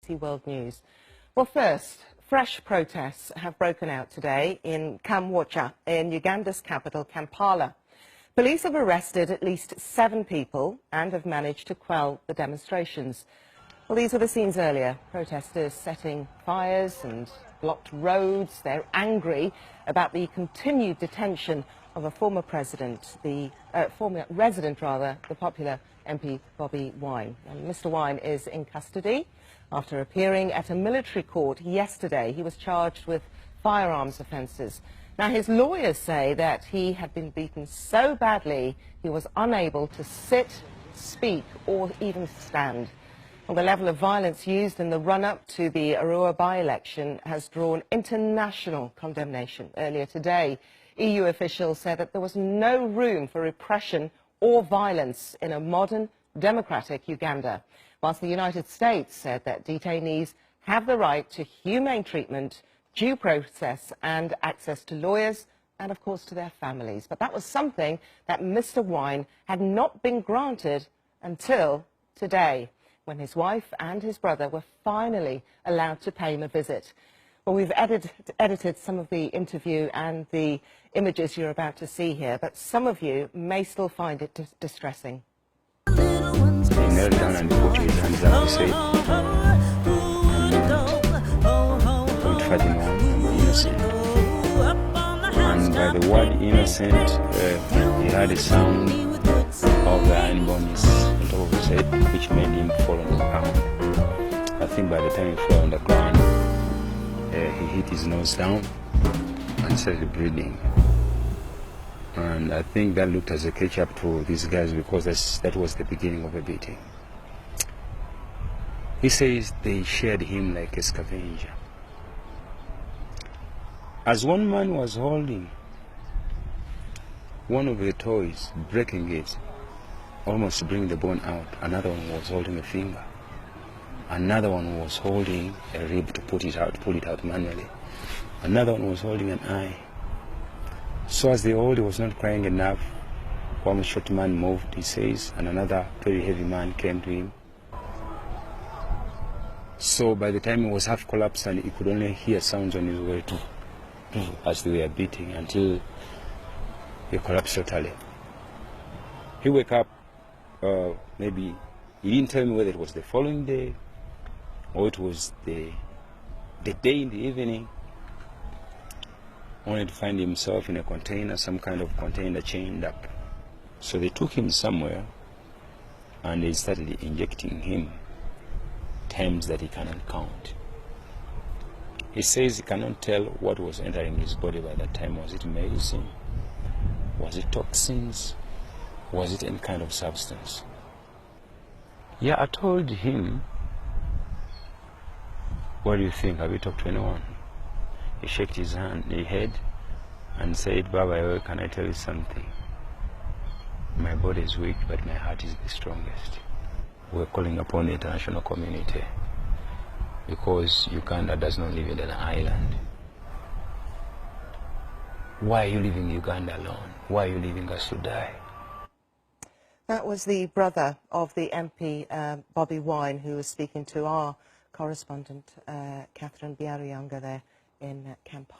BBC World News. Well, first, fresh protests have broken out today in Kamwokya, in Uganda's capital, Kampala. Police have arrested at least 7 people and have managed to quell the demonstrations. Well, these were the scenes earlier. Protesters setting fires and blocked roads. They're angry about the continued detention of a former resident, the popular MP Bobi Wine. And Mr. Wine is in custody after appearing at a military court yesterday. He was charged with firearms offences. Now, his lawyers say that he had been beaten so badly he was unable to sit, speak or even stand. Well, the level of violence used in the run-up to the Arua by-election has drawn international condemnation. Earlier today, EU officials said that there was no room for repression or violence in a modern, democratic Uganda, whilst the United States said that detainees have the right to humane treatment, due process and access to lawyers and, of course, to their families. But that was something that Mr. Wine had not been granted until today, when his wife and his brother were finally allowed to pay him a visit. Well, we've edited some of the interview and the images you're about to see here, but some of you may still find it distressing. He knelt down and put his hands up to say, I'm innocent. And by the word innocent, he had a sound of the iron bones on top of his head, which made him fall on the ground. I think by the time he fell on the ground, he hit his nose down and started bleeding. And I think that looked as a catch-up to these guys, because that was the beginning of a beating. He says they shared him like a scavenger. As one man was holding one of the toys, breaking it, almost to bring the bone out, another one was holding a finger. Another one was holding a rib to pull it out manually. Another one was holding an eye. So as the old was not crying enough, one short man moved, he says, and another very heavy man came to him. So by the time he was half collapsed and he could only hear sounds on his way to as they were beating, until he collapsed totally. He woke up, maybe, he didn't tell me whether it was the following day or it was the day in the evening, only to find himself in a container, some kind of container chained up. So they took him somewhere and they started injecting him terms that he cannot count. He says he cannot tell what was entering his body by that time. Was it medicine? Was it toxins? Was it any kind of substance? Yeah, I told him, what do you think? Have you talked to anyone? He shook his head and said, Baba, can I tell you something? My body is weak, but my heart is the strongest. We're calling upon the international community, because Uganda does not live in an island. Why are you leaving Uganda alone? Why are you leaving us to die? That was the brother of the MP, Bobi Wine, who was speaking to our correspondent, Catherine Biaruyanga, there in Kampala.